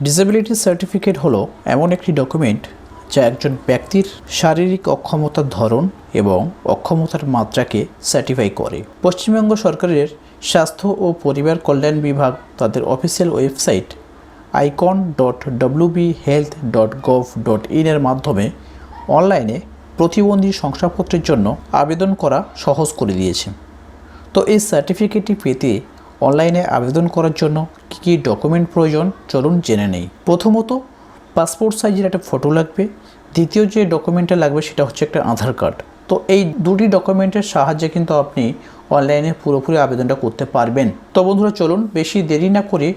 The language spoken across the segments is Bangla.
ডিসেবিলিটি সার্টিফিকেট হলো এমন একটি ডকুমেন্ট যা একজন ব্যক্তির শারীরিক অক্ষমতার ধরন এবং অক্ষমতার মাত্রাকে সার্টিফাই করে। পশ্চিমবঙ্গ সরকারের স্বাস্থ্য ও পরিবার কল্যাণ বিভাগ তাদের অফিসিয়াল ওয়েবসাইট icon.wbhealth.gov.in এর মাধ্যমে অনলাইনে প্রতিবন্ধী শংসাপত্রের জন্য আবেদন করা সহজ করে দিয়েছে। তো এই সার্টিফিকেটটি পেতে অনলাইনে আবেদন করার জন্য কী কী ডকুমেন্ট প্রয়োজন চলুন জেনে নেই। প্রথমত পাসপোর্ট সাইজের একটা ফটো লাগবে। দ্বিতীয় যে ডকুমেন্টটা লাগবে সেটা হচ্ছে একটা আধার কার্ড। তো এই দুটি ডকুমেন্টের সাহায্যে কিন্তু আপনি অনলাইনে পুরোপুরি আবেদনটা করতে পারবেন। তো বন্ধুরা চলুন বেশি দেরি না করে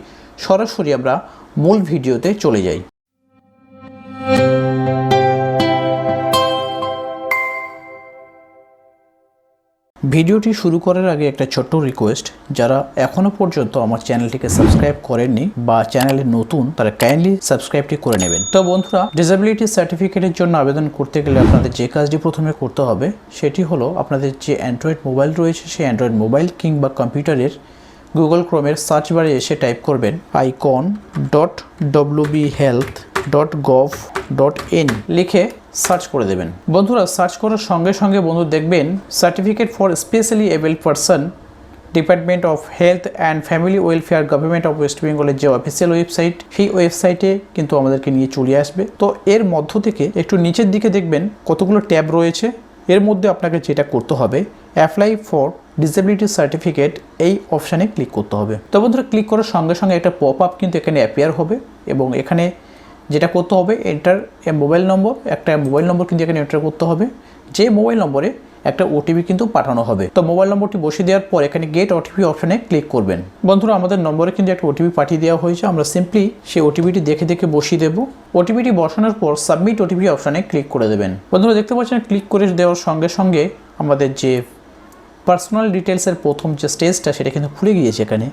সরাসরি আমরা মূল ভিডিওতে চলে যাই। ভিডিওটি শুরু করার আগে একটা ছোট্ট রিকোয়েস্ট, যারা এখনও পর্যন্ত আমার চ্যানেলটিকে সাবস্ক্রাইব করেননি বা চ্যানেলে নতুন তারা কাইন্ডলি সাবস্ক্রাইবটি করে নেবেন। তো বন্ধুরা, ডিসেবিলিটি সার্টিফিকেটের জন্য আবেদন করতে গেলে আপনাদের যে কাজটি প্রথমে করতে হবে সেটি হলো আপনাদের যে অ্যান্ড্রয়েড মোবাইল রয়েছে সেই অ্যান্ড্রয়েড মোবাইল কিংবা কম্পিউটারের গুগল ক্রোমের সার্চ বারে এসে টাইপ করবেন icon.wbhealth.gov.in লিখে সার্চ করে দেবেন। বন্ধুরা সার্চ করার সঙ্গে সঙ্গে বন্ধু দেখবেন certificate for specially abled person, department of health and family welfare, government of west বেঙ্গলের যে অফিসিয়াল ওয়েবসাইট, সেই ওয়েবসাইটে কিন্তু আমাদেরকে নিয়ে চলে আসবে। তো এর মধ্য থেকে একটু নিচের দিকে দেখবেন কতগুলো ট্যাব রয়েছে। এর মধ্যে আপনাকে যেটা করতে হবে অ্যাপ্লাই ফর ডিসেবিলিটি সার্টিফিকেট, এই অপশানে ক্লিক করতে হবে। তো বন্ধুরা ক্লিক করার সঙ্গে সঙ্গে একটা পপ আপ কিন্তু এখানে অ্যাপিয়ার হবে এবং এখানে যেটা করতে হবে এন্টার মোবাইল নম্বর, একটা মোবাইল নম্বর কিন্তু এখানে এন্টার করতে হবে। যে মোবাইল নম্বরে একটা ওটিপি কিন্তু পাঠানো হবে। তো মোবাইল নম্বরটি বসিয়ে দেওয়ার পর এখানে গেট ওটিপি অপশানে ক্লিক করবেন। বন্ধুরা আমাদের নম্বরে কিন্তু একটা ওটিপি পাঠিয়ে দেওয়া হয়েছে, আমরা সিম্পলি সেই ওটিপিটি দেখে দেখে বসিয়ে দেবো। ওটিপিটি বসানোর পর সাবমিট ওটিপি অপশানে ক্লিক করে দেবেন। বন্ধুরা দেখতে পাচ্ছেন ক্লিক করে দেওয়ার সঙ্গে সঙ্গে আমাদের যে পার্সোনাল ডিটেলসের প্রথম যে স্টেজটা সেটা কিন্তু খুলে গিয়েছে এখানে।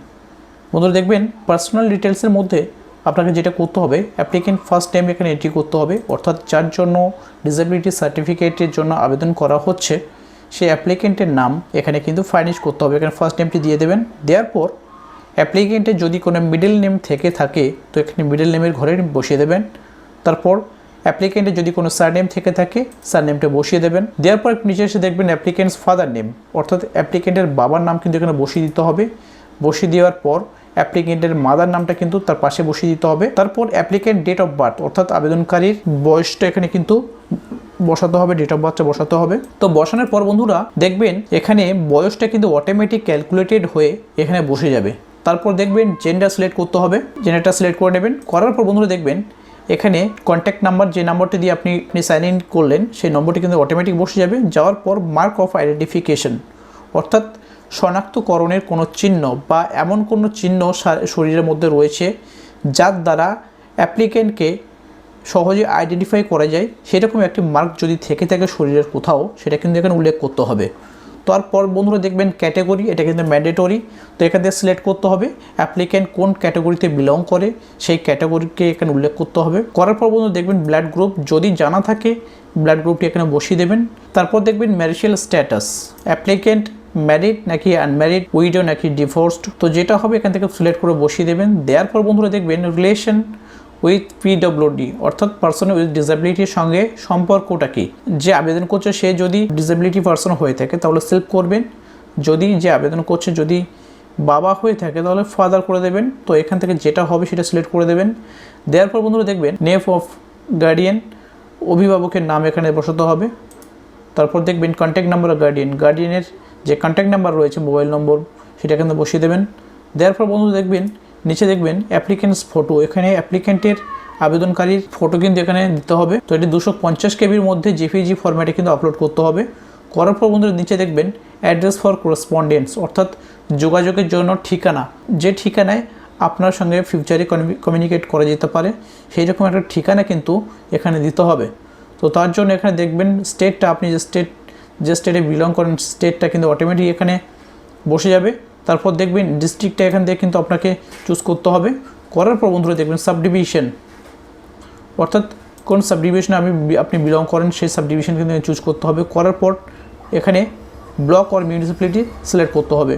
বন্ধুরা দেখবেন পার্সোনাল ডিটেলসের মধ্যে আপনাকে যেটা করতে হবে অ্যাপ্লিকেন্ট ফার্স্ট নেম এখানে এন্ট্রি করতে হবে, অর্থাৎ যার জন্য ডিসেবিলিটি সার্টিফিকেটের জন্য আবেদন করা হচ্ছে সেই অ্যাপ্লিকেন্টের নাম এখানে কিন্তু ফার্নিশ করতে হবে। এখানে ফার্স্ট নেমটি দিয়ে দেবেন। দেওয়ার পর অ্যাপ্লিকেন্টের যদি কোনো মিডল নেম থেকে থাকে তো এখানে মিডল নেমের ঘরে বসিয়ে দেবেন। তারপর অ্যাপ্লিকেন্টের যদি কোনো সারনেম থেকে থাকে সারনেমটা বসিয়ে দেবেন। দেওয়ার পর নিচে এসে দেখবেন অ্যাপ্লিকেন্টস ফাদার নেম, অর্থাৎ অ্যাপ্লিকেন্টের বাবার নাম কিন্তু এখানে বসিয়ে দিতে হবে। বসিয়ে দেওয়ার পর অ্যাপ্লিকেন্টের মাদার নামটা কিন্তু তার পাশে বসিয়ে দিতে হবে। তারপর অ্যাপ্লিকেন্ট ডেট অফ বার্থ, অর্থাৎ আবেদনকারীর বয়সটা এখানে কিন্তু বসাতে হবে, ডেট অফ বার্থটা বসাতে হবে। তো বসানোর পর বন্ধুরা দেখবেন এখানে বয়সটা কিন্তু অটোমেটিক ক্যালকুলেটেড হয়ে এখানে বসে যাবে। তারপর দেখবেন জেন্ডার সিলেক্ট করতে হবে, জেন্ডারটা সিলেক্ট করে নেবেন। করার পর বন্ধুরা দেখবেন এখানে কন্ট্যাক্ট নাম্বার, যে নাম্বারটি দিয়ে আপনি সাইন ইন করলেন সেই নম্বরটি কিন্তু অটোমেটিক বসে যাবে। যাওয়ার পর মার্ক অফ আইডেন্টিফিকেশন, অর্থাৎ শনাক্তকরণের কোনো চিহ্ন বা এমন কোনো চিহ্ন শরীরের মধ্যে রয়েছে যার দ্বারা অ্যাপ্লিকেন্টকে সহজে আইডেন্টিফাই করা যায়, সেরকম একটি মার্ক যদি থেকে থাকে শরীরের কোথাও সেটা কিন্তু এখানে উল্লেখ করতে হবে। তারপর বন্ধুরা দেখবেন ক্যাটাগরি, এটা কিন্তু ম্যান্ডেটরি। তো এখান থেকে সিলেক্ট করতে হবে অ্যাপ্লিকেন্ট কোন ক্যাটাগরিতে বিলং করে সেই ক্যাটাগরিকে এখানে উল্লেখ করতে হবে। করার পর বন্ধু দেখবেন ব্লাড গ্রুপ যদি জানা থাকে ব্লাড গ্রুপটি এখানে বসিয়ে দেবেন। তারপর দেখবেন ম্যারিটাল স্ট্যাটাস, অ্যাপ্লিকেন্ট ম্যারিড নাকি আনম্যারিড, উইডো নাকি ডিভোর্সড, তো যেটা হবে এখান থেকে সিলেক্ট করে বসিয়ে দেবেন। দেওয়ার পর বন্ধুরা দেখবেন রিলেশন উইথ পিডব্লিউডি, অর্থাৎ পার্সন উইথ ডিসেবিলিটির সঙ্গে সম্পর্কটা কি। যে আবেদন করছে সে যদি ডিসেবিলিটি পার্সন হয়ে থাকে তাহলে সেলফ করবেন, যদি যে আবেদন করছে যদি বাবা হয়ে থাকে তাহলে ফাদার করে দেবেন। তো এখান থেকে যেটা হবে সেটা সিলেক্ট করে দেবেন। দেওয়ার পর বন্ধুরা দেখবেন নেম অফ গার্ডিয়ান, অভিভাবকের নাম এখানে বসাতে হবে। তারপর দেখবেন কন্ট্যাক্ট নাম্বার অফ গার্ডিয়ান, গার্ডিয়ানের যে কন্ট্যাক্ট নাম্বার রয়েছে মোবাইল নম্বর সেটা কিন্তু বসিয়ে দেবেন। দেওয়ার পর বন্ধু দেখবেন নিচে দেখবেন অ্যাপ্লিকেন্টস ফটো, এখানে অ্যাপ্লিকেন্টের আবেদনকারীর ফটো কিন্তু এখানে দিতে হবে। তো এটি 250 কেবির মধ্যে জেপিজি ফরম্যাটে কিন্তু আপলোড করতে হবে। করার পর বন্ধুরা নিচে দেখবেন অ্যাড্রেস ফর করেসপন্ডেন্স, অর্থাৎ যোগাযোগের জন্য ঠিকানা, যে ঠিকানায় আপনার সঙ্গে ফিউচারে কমিউনিকেট করা যেতে পারে সেই রকম একটা ঠিকানা কিন্তু এখানে দিতে হবে। তো তার জন্য এখানে দেখবেন স্টেটটা, আপনি যে স্টেটে বিলং করেন স্টেটটা কিন্তু অটোমেটিক এখানে বসে যাবে। তারপর দেখবেন ডিস্ট্রিক্টটা এখান থেকে কিন্তু আপনাকে চুজ করতে হবে। করার পর বন্ধুরা দেখবেন সাবডিভিশন, অর্থাৎ কোন সাবডিভিশনে আপনি বিলং করেন সেই সাবডিভিশন কিন্তু চুজ করতে হবে। করার পর এখানে ব্লক আর মিউনিসিপ্যালিটি সিলেক্ট করতে হবে।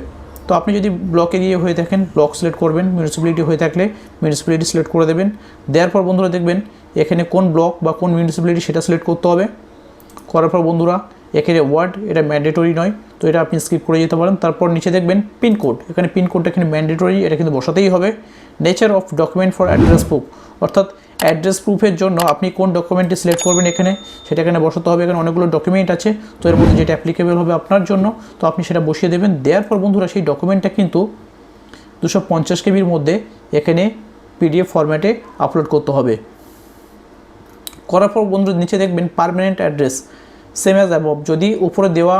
তো আপনি যদি ব্লক এরিয়া হয়ে থাকেন ব্লক সিলেক্ট করবেন, মিউনিসিপ্যালিটি হয়ে থাকলে মিউনিসিপ্যালিটি সিলেক্ট করে দেবেন। দেওয়ার পর বন্ধুরা দেখবেন এখানে কোন ব্লক বা কোন মিউনিসিপ্যালিটি সেটা সিলেক্ট করতে হবে। করার পর বন্ধুরা এখানে ওয়ার্ড, এটা ম্যান্ডেটরি নয়, তো এটা আপনি স্কিপ করে যেতে পারেন। তারপর নিচে দেখবেন পিনকোড, এখানে পিনকোডটা এখানে ম্যান্ডেটরি, এটা কিন্তু বসাতেই হবে। Nature of document for address proof, অর্থাৎ অ্যাড্রেস প্রুফের জন্য আপনি কোন ডকুমেন্টটি সিলেক্ট করবেন এখানে সেটা এখানে বসাতে হবে। এখানে অনেকগুলো ডকুমেন্ট আছে, তো এর মধ্যে যেটা অ্যাপ্লিকেবল হবে আপনার জন্য তো আপনি সেটা বসিয়ে দেবেন। দেওয়ার পর বন্ধুরা সেই ডকুমেন্টটা কিন্তু 250 কেবির মধ্যে এখানে পিডিএফ ফরম্যাটে আপলোড করতে হবে। করার পর বন্ধুরা নিচে দেখবেন permanent address same as above, যদি উপরে দেওয়া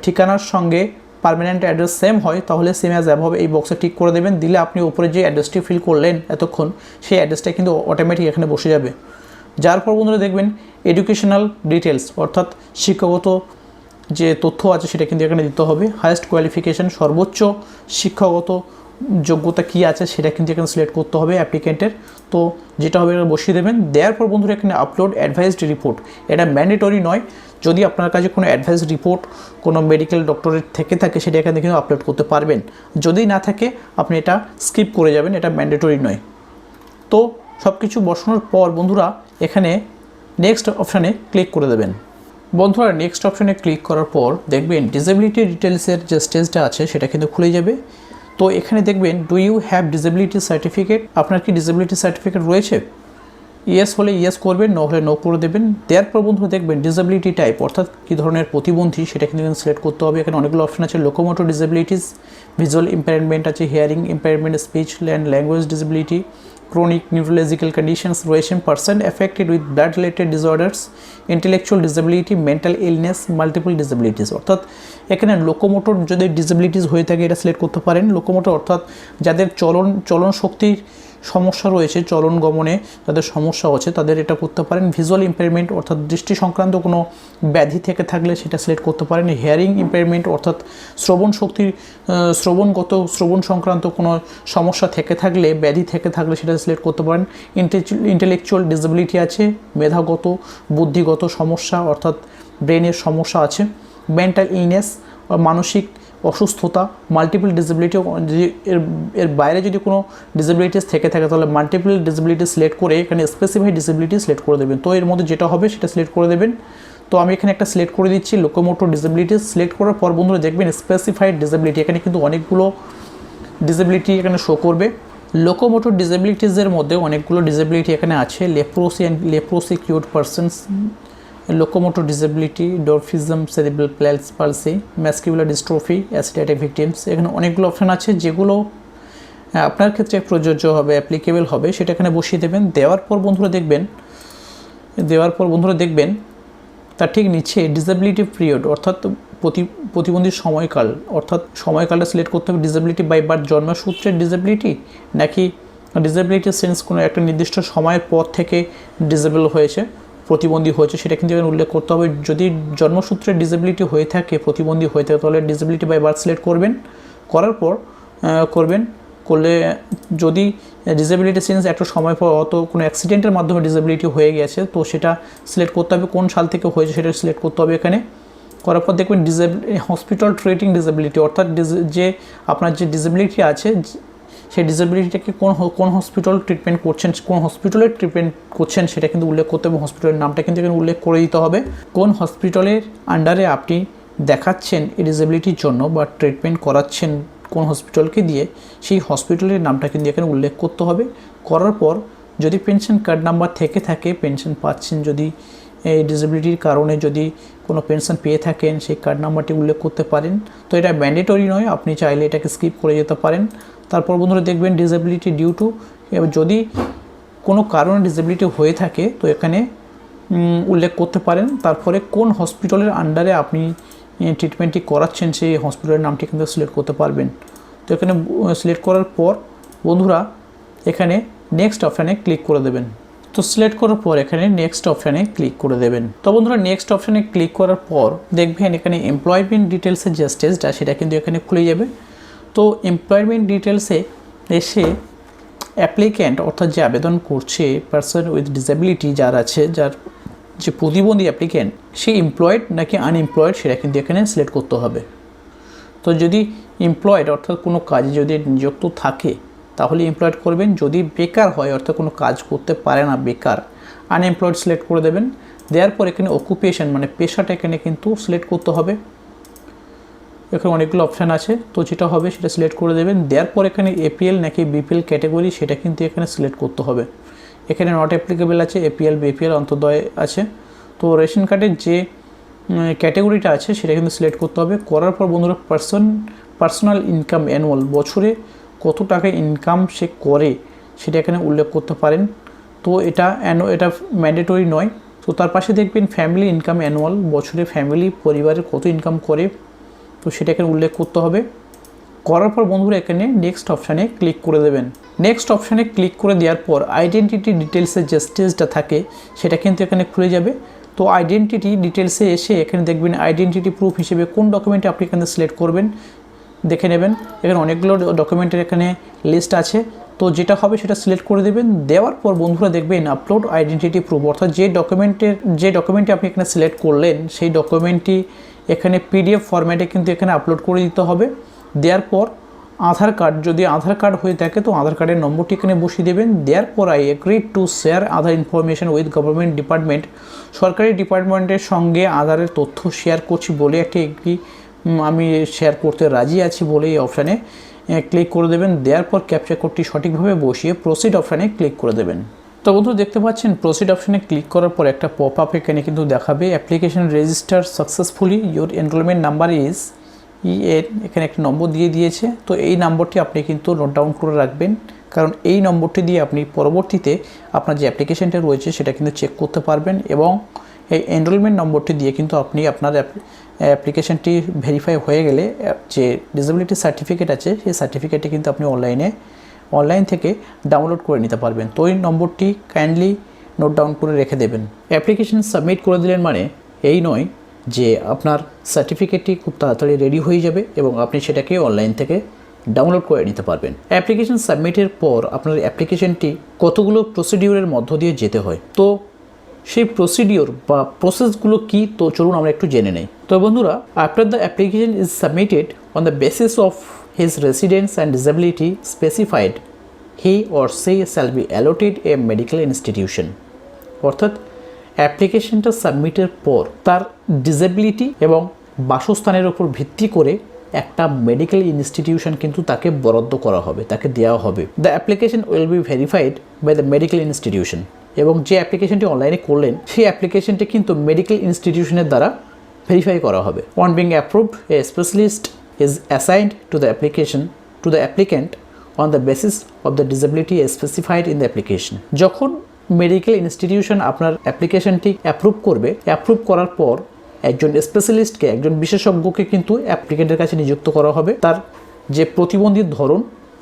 ঠিকানার সঙ্গে পার্মানেন্ট অ্যাড্রেস সেম হয় তাহলে সেম অ্যাজ অ্যাবভ এই বক্সে টিক করে দেবেন। দিলে আপনি উপরে যে অ্যাড্রেসটি ফিল করলেন এতক্ষণ সেই অ্যাড্রেসটা কিন্তু অটোমেটিক এখানে বসে যাবে। যার পর বন্ধুরা দেখবেন এডুকেশনাল ডিটেলস, অর্থাৎ শিক্ষাগত যে তথ্য আছে সেটা কিন্তু এখানে দিতে হবে। হায়েস্ট কোয়ালিফিকেশান, সর্বোচ্চ শিক্ষাগত যোগ্যতা কী আছে সেটা কিন্তু এখানে সিলেক্ট করতে হবে অ্যাপ্লিকেন্টের। তো যেটা হবে এটা বসিয়ে দেবেন। দেওয়ার পর বন্ধুরা এখানে আপলোড অ্যাডভাইসড রিপোর্ট, এটা ম্যান্ডেটরি নয়, যদি আপনার কাছে কোনো অ্যাডভাইস রিপোর্ট কোনো মেডিকেল ডক্টরের থেকে থাকে সেটা এখানে কিন্তু আপলোড করতে পারবেন। যদি না থাকে আপনি এটা স্কিপ করে যাবেন, এটা ম্যান্ডেটরি নয়। তো সব কিছু বসানোর পর বন্ধুরা এখানে নেক্সট অপশানে ক্লিক করে দেবেন। বন্ধুরা নেক্সট অপশানে ক্লিক করার পর দেখবেন ডিসেবিলিটি ডিটেলসের যে স্টেজটা আছে সেটা কিন্তু খুলে যাবে। তো এখানে দেখবেন do you have disability certificate, আপনার কি ডিসেবিলিটি সার্টিফিকেট রয়েছে? ইয়েস হলে ইয়েস করবেন, নো হলে নো করে দেবেন। দেওয়ার পর বন্ধুরা দেখবেন ডিসেবিলিটি টাইপ, অর্থাৎ কী ধরনের প্রতিবন্ধী সেটা কিন্তু সিলেক্ট করতে হবে। এখানে অনেকগুলো অপশন আছে, লোকোমোটর ডিসেবিলিটিস, ভিজুয়াল ইম্পেয়ারমেন্ট আছে, hearing impairment, speech and language disability, chronic neurological conditions রয়েছে, person affected with blood related disorders, intellectual disability, mental illness, multiple disabilities. অর্থাৎ এখানে লোকোমোটর যদি ডিসেবিলিটিস হয়ে থাকে এটা সিলেক্ট করতে পারেন। লোকোমোটর অর্থাৎ যাদের চলন শক্তির সমস্যা রয়েছে, চলন গমনে যাদের সমস্যা আছে তাদের এটা করতে পারেন। ভিজুয়াল ইম্পেয়ারমেন্ট অর্থাৎ দৃষ্টি সংক্রান্ত কোনো ব্যাধি থেকে থাকলে সেটা সিলেক্ট করতে পারেন। হিয়ারিং ইম্পেয়ারমেন্ট অর্থাৎ শ্রবণ সংক্রান্ত কোনো সমস্যা থেকে থাকলে, ব্যাধি থেকে থাকলে সেটা সিলেক্ট করতে পারেন। ইন্টেলেকচুয়াল ডিসেবিলিটি আছে, মেধাগত বুদ্ধিগত সমস্যা অর্থাৎ ব্রেনের সমস্যা আছে। মেন্টাল ইলনেস মানসিক অসুস্থতা, মাল্টিপল ডিসেবিলিটি, এর বাইরে যদি কোনো ডিসেবিলিটিস থেকে থাকে তাহলে মাল্টিপল ডিসেবিলিটি সিলেক্ট করে এখানে স্পেসিফাইড ডিসেবিলিটি সিলেক্ট করে দেবেন। তো এর মধ্যে যেটা হবে সেটা সিলেক্ট করে দেবেন। তো আমি এখানে একটা সিলেক্ট করে দিচ্ছি লোকোমোটর ডিসেবিলিটি। সিলেক্ট করার পর বন্ধুরা দেখবেন স্পেসিফাইড ডিসেবিলিটি, এখানে কিন্তু অনেকগুলো ডিসেবিলিটি এখানে শো করবে। লোকোমোটর ডিসেবিলিটিসের মধ্যে অনেকগুলো ডিসেবিলিটি এখানে আছে, leprosy and leprosy cured persons, locomotor disability, dwarfism, cerebral palsy, muscular dystrophy, acid victims. এখানে অনেকগুলো অপশান আছে যেগুলো আপনার ক্ষেত্রে প্রযোজ্য হবে, অ্যাপ্লিকেবল হবে, সেটা এখানে বসিয়ে দেবেন। দেওয়ার পর বন্ধুরা দেখবেন তার ঠিক নিচে ডিসেবিলিটি পিরিয়ড অর্থাৎ প্রতিবন্ধীর সময়কাল, অর্থাৎ সময়কালটা সিলেক্ট করতে হবে। ডিসেবিলিটি বাই বার্থ, জন্মসূত্রের ডিসেবিলিটি নাকি ডিসেবিলিটি সেন্স কোনো একটা নির্দিষ্ট সময়ের পর থেকে ডিসেবল হয়েছে, প্রতিবন্ধী হয়েছে, সেটা কিন্তু এখানে উল্লেখ করতে হবে। যদি জন্মসূত্রে ডিসেবিলিটি হয়ে থাকে, প্রতিবন্ধী হয়ে থাকে তাহলে ডিসেবিলিটি বাই বার্থ সিলেক্ট করবেন। করার পর করলে যদি ডিসেবিলিটি সেন্স একটা সময় পর অত কোনো অ্যাক্সিডেন্টের মাধ্যমে ডিসেবিলিটি হয়ে গেছে তো সেটা সিলেক্ট করতে হবে, কোন সাল থেকে হয়েছে সেটা সিলেক্ট করতে হবে এখানে। করার পর দেখবেন হসপিটাল ট্রিটিং ডিসেবিলিটি, অর্থাৎ যে আপনার যে ডিসেবিলিটি আছে সেই ডিসেবিলিটিটাকে কোন হসপিটাল ট্রিটমেন্ট করছেন, কোন হসপিটালের ট্রিটমেন্ট করছেন সেটা কিন্তু উল্লেখ করতে হবে। হসপিটালের নামটা কিন্তু এখানে উল্লেখ করে দিতে হবে। কোন হসপিটালের আন্ডারে আপনি দেখাচ্ছেন এই ডিসেবিলিটির জন্য বা ট্রিটমেন্ট করাচ্ছেন কোন হসপিটালকে দিয়ে, সেই হসপিটালের নামটা কিন্তু এখানে উল্লেখ করতে হবে। করার পর যদি পেনশন কার্ড নাম্বার থেকে থাকে, পেনশন পাচ্ছেন, যদি এই ডিসেবিলিটির কারণে যদি কোনো পেনশন পেয়ে থাকেন সেই কার্ড নাম্বারটি উল্লেখ করতে পারেন। তো এটা ম্যান্ডেটরি নয়, আপনি চাইলে এটাকে স্কিপ করে যেতে পারেন। তারপর বন্ধুরা দেখবেন ডিসেবিলিটি ডিউ টু, যদি কোনো কারণে ডিসেবিলিটি হয়ে থাকে তো এখানে উল্লেখ করতে পারেন। তারপরে কোন হসপিটালের আন্ডারে আপনি ট্রিটমেন্টটি করাচ্ছেন সেই হসপিটালের নামটি কিন্তু সিলেক্ট করতে পারবেন। তো এখানে সিলেক্ট করার পর বন্ধুরা এখানে নেক্সট অপশানে ক্লিক করে দেবেন। তো সিলেক্ট করার পর এখানে নেক্সট অপশানে ক্লিক করে দেবেন। তো বন্ধুরা নেক্সট অপশানে ক্লিক করার পর দেখবেন এখানে এমপ্লয়মেন্ট ডিটেলসের যে স্টেজটা সেটা কিন্তু এখানে খুলে যাবে। তো এমপ্লয়মেন্ট ডিটেলসে এসে অ্যাপ্লিক্যান্ট অর্থাৎ যে আবেদন করছে, পারসন উইথ ডিসেবিলিটি যার আছে, যার যে প্রতিবন্ধী অ্যাপ্লিক্যান্ট, সে এমপ্লয়েড নাকি আনএমপ্লয়েড সেটা কিন্তু এখানে সিলেক্ট করতে হবে। তো যদি এমপ্লয়েড অর্থাৎ কোনো কাজে যদি নিযুক্ত থাকে তাহলে এমপ্লয়েড করবেন, যদি বেকার হয় অর্থাৎ কোনো কাজ করতে পারে না বেকার, আনএমপ্লয়েড সিলেক্ট করে দেবেন। দেওয়ার পর এখানে অকুপেশন মানে পেশাটা এখানে কিন্তু সিলেক্ট করতে হবে। এখানে অনেকগুলো অপশান আছে, তো যেটা হবে সেটা সিলেক্ট করে দেবেন। দেওয়ার পর এখানে এপিএল নাকি বিপিএল ক্যাটাগরি সেটা কিন্তু এখানে সিলেক্ট করতে হবে। এখানে নট অ্যাপ্লিকেবল আছে, এপিএল বিপিএল অন্তর্দয় আছে। তো রেশন কার্ডের যে ক্যাটাগরিটা আছে সেটা কিন্তু সিলেক্ট করতে হবে। করার পর বন্ধুরা পার্সোনাল ইনকাম অ্যানুয়াল বছরে কত টাকা ইনকাম সে করে সেটা এখানে উল্লেখ করতে পারেন। তো এটা ম্যান্ডেটরি নয়। তো তার পাশে দেখবেন ফ্যামিলি ইনকাম অ্যানুয়াল, বছরে ফ্যামিলি পরিবারের কত ইনকাম করে, তো সেটা এখানে উল্লেখ করতে হবে। করার পর বন্ধুরা এখানে নেক্সট অপশানে ক্লিক করে দেবেন। নেক্সট অপশানে ক্লিক করে দেওয়ার পর আইডেন্টিটি ডিটেলসের যে স্টেজটা থাকে সেটা কিন্তু এখানে খুলে যাবে। তো আইডেন্টিটি ডিটেলসে এসে এখানে দেখবেন আইডেন্টিটি প্রুফ হিসেবে কোন ডকুমেন্টে আপনি এখানে সিলেক্ট করবেন দেখে নেবেন। এখানে অনেকগুলো ডকুমেন্টের এখানে লিস্ট আছে, তো যেটা হবে সেটা সিলেক্ট করে দেবেন। দেওয়ার পর বন্ধুরা দেখবেন আপলোড আইডেন্টিটি প্রুফ, অর্থাৎ যে ডকুমেন্টটি আপনি এখানে সিলেক্ট করলেন সেই ডকুমেন্টটি এখানে পিডিএফ ফরম্যাটে কিন্তু এখানে আপলোড করে দিতে হবে। দেওয়ার পর আধার কার্ড, যদি আধার কার্ড হয়ে থাকে তো আধার কার্ডের নম্বরটি এখানে বসিয়ে দেবেন। দেওয়ার পর I agree to share Aadhaar information with government department, সরকারি ডিপার্টমেন্টের সঙ্গে আধারের তথ্য শেয়ার করছি বলে আমি শেয়ার করতে রাজি আছি বলে এই অপশানে ক্লিক করে দেবেন। দেওয়ার পর ক্যাপচা কোডটি সঠিকভাবে বসিয়ে প্রসিড অপশানে ক্লিক করে দেবেন। তো বন্ধুরা দেখতে পাচ্ছেন প্রসিড অপশানে ক্লিক করার পর একটা পপ আপ এখানে কিন্তু দেখাবে application register successfully, your enrolment number is এখানে একটা নম্বর দিয়ে দিয়েছে। তো এই নম্বরটি আপনি কিন্তু নোট ডাউন করে রাখবেন, কারণ এই নম্বরটি দিয়ে আপনি পরবর্তীতে আপনার যে অ্যাপ্লিকেশনটা রয়েছে সেটা কিন্তু চেক করতে পারবেন, এবং এই এনরোলমেন্ট নম্বরটি দিয়ে কিন্তু আপনি আপনার অ্যাপ্লিকেশনটি ভেরিফাই হয়ে গেলে যে ডিসেবিলিটি সার্টিফিকেট আছে সেই সার্টিফিকেটটি কিন্তু আপনি অনলাইন থেকে ডাউনলোড করে নিতে পারবেন। তো এই নম্বরটি কাইন্ডলি নোট ডাউন করে রেখে দেবেন। অ্যাপ্লিকেশন সাবমিট করে দিলেন মানে এই নয় যে আপনার সার্টিফিকেটটি খুব তাড়াতাড়ি রেডি হয়ে যাবে এবং আপনি সেটাকে অনলাইন থেকে ডাউনলোড করে নিতে পারবেন। অ্যাপ্লিকেশন সাবমিটের পর আপনার অ্যাপ্লিকেশনটি কতগুলো প্রসিডিওরের মধ্য দিয়ে যেতে হয়, তো সেই প্রসিডিওর বা প্রসেসগুলো কি, তো চলুন আমরা একটু জেনে নেই। তো বন্ধুরা, after the application is submitted on the basis of his residence and disability specified, he or say shall be allotted A medical institution. অর্থাৎ অ্যাপ্লিকেশনটা সাবমিটের পর তার ডিসেবিলিটি এবং বাসস্থানের উপর ভিত্তি করে একটা মেডিকেল ইনস্টিটিউশন কিন্তু তাকে বরাদ্দ করা হবে, তাকে দেওয়া হবে। The application will be verified by the medical institution, এবং যে অ্যাপ্লিকেশনটি অনলাইনে করলেন সেই অ্যাপ্লিকেশনটি কিন্তু মেডিকেল ইনস্টিটিউশনের দ্বারা ভেরিফাই করা হবে। On being approved A specialist is assigned two the applicant on the basis of the disability specified in the application. যখন মেডিকেল ইনস্টিটিউশন আপনার অ্যাপ্লিকেশনটি অ্যাপ্রুভ করার পর একজন স্পেশালিস্টকে, একজন বিশেষজ্ঞকে কিন্তু অ্যাপ্লিকেন্টের কাছে নিযুক্ত করা হবে, তার যে প্রতিবন্ধীর ধরন,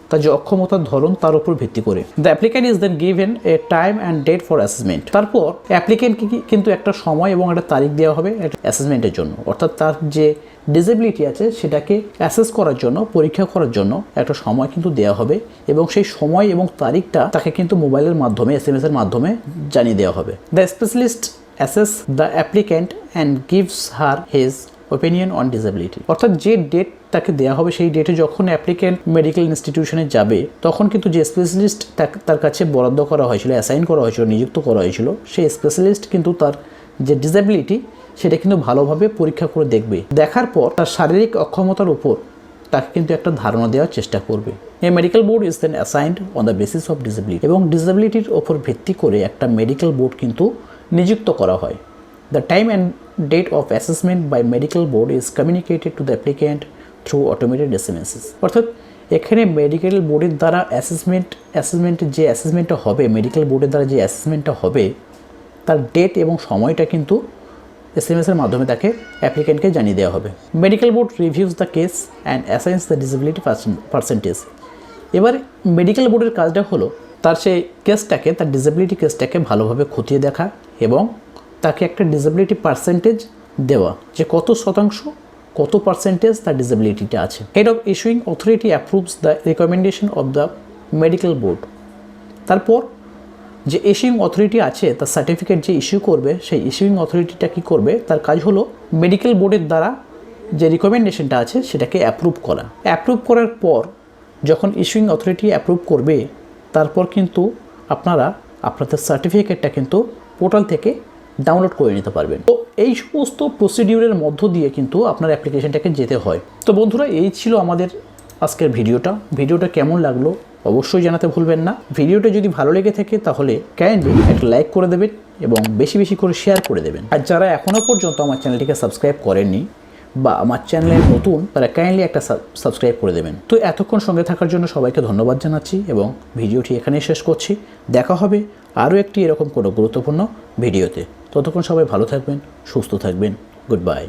তার যে অক্ষমতার ধরন তার উপর ভিত্তি করে। The applicant is then given a time and date for assessment. তারপর অ্যাপ্লিক্যান্টকে কিন্তু একটা সময় এবং একটা তারিখ দেওয়া হবে অ্যাসেসমেন্টের জন্য, অর্থাৎ তার যে ডিসেবিলিটি আছে সেটাকে অ্যাসেস করার জন্য, পরীক্ষা করার জন্য একটা সময় কিন্তু দেওয়া হবে, এবং সেই সময় এবং তারিখটা তাকে কিন্তু মোবাইলের মাধ্যমে, SMS এর মাধ্যমে জানিয়ে দেওয়া হবে। The specialist assess the applicant and gives her his opinion on disability. অর্থাৎ যে ডেট তাকে দেওয়া হবে সেই ডেটে যখন অ্যাপ্লিক্যান্ট মেডিকেল ইনস্টিটিউশনে যাবে তখন কিন্তু যে স্পেশালিস্ট তার কাছে বরাদ্দ করা হয়েছিল, অ্যাসাইন করা হয়েছিল, নিযুক্ত করা হয়েছিল, সেই স্পেশালিস্ট কিন্তু তার যে ডিসেবিলিটি সেটা কিন্তু ভালোভাবে পরীক্ষা করে দেখবে। দেখার পর তার শারীরিক অক্ষমতার উপর তাকে কিন্তু একটা ধারণা দেওয়ার চেষ্টা করবে। এই medical board is then assigned on the basis of disability, এবং ডিসেবিলিটির ওপর ভিত্তি করে একটা মেডিকেল বোর্ড কিন্তু নিযুক্ত করা হয়। The time and date of assessment by medical board is communicated to the applicant through automated SMS। অর্থাৎ এখানে মেডিকেল বোর্ডের দ্বারা অ্যাসেসমেন্টটা হবে, মেডিকেল বোর্ডের দ্বারা যে অ্যাসেসমেন্টটা হবে তার ডেট এবং সময়টা কিন্তু SMS এর মাধ্যমে তাকে অ্যাপ্লিক্যান্টকে জানিয়ে দেওয়া হবে। Medical board reviews the case and assigns the disability percentage. এবার মেডিকেল বোর্ডের কাজটা হলো তার সেই কেসটাকে, তার ডিসেবিলিটি কেসটাকে ভালোভাবে খতিয়ে দেখা এবং তাকে একটা ডিসেবিলিটি পার্সেন্টেজ দেওয়া, যে কত শতাংশ, কত পার্সেন্টেজ তার ডিসেবিলিটিটা আছে। Head of issuing authority approves the recommendation of the medical board. তারপর যে ইস্যুইং অথরিটি আছে তার সার্টিফিকেট যে ইস্যু করবে, সেই ইস্যুইং অথরিটিটা কী করবে, তার কাজ হলো মেডিকেল বোর্ডের দ্বারা যে রিকমেন্ডেশনটা আছে সেটাকে অ্যাপ্রুভ করা। অ্যাপ্রুভ করার পর যখন ইস্যুইং অথরিটি অ্যাপ্রুভ করবে তারপর কিন্তু আপনারা আপনাদের সার্টিফিকেটটা কিন্তু পোর্টাল থেকে ডাউনলোড করে নিতে পারবেন। তো এই সমস্ত প্রসিডিউরের মধ্য দিয়ে কিন্তু আপনার অ্যাপ্লিকেশনটাকে যেতে হয়। তো বন্ধুরা, এই ছিল আমাদের আজকের ভিডিওটা কেমন লাগলো অবশ্যই জানাতে ভুলবেন না। ভিডিওটা যদি ভালো লেগে থাকে তাহলে কাইন্ডলি একটা লাইক করে দেবেন এবং বেশি বেশি করে শেয়ার করে দেবেন। আর যারা এখনও পর্যন্ত আমার চ্যানেলটিকে সাবস্ক্রাইব করেননি বা আমার চ্যানেলে নতুন, তারা কাইন্ডলি একটা সাবস্ক্রাইব করে দেবেন। তো এতক্ষণ সঙ্গে থাকার জন্য সবাইকে ধন্যবাদ জানাচ্ছি এবং ভিডিওটি এখানেই শেষ করছি। দেখা হবে আরও একটি এরকম কোনো গুরুত্বপূর্ণ ভিডিওতে। ততক্ষণ সবাই ভালো থাকবেন, সুস্থ থাকবেন। Good bye.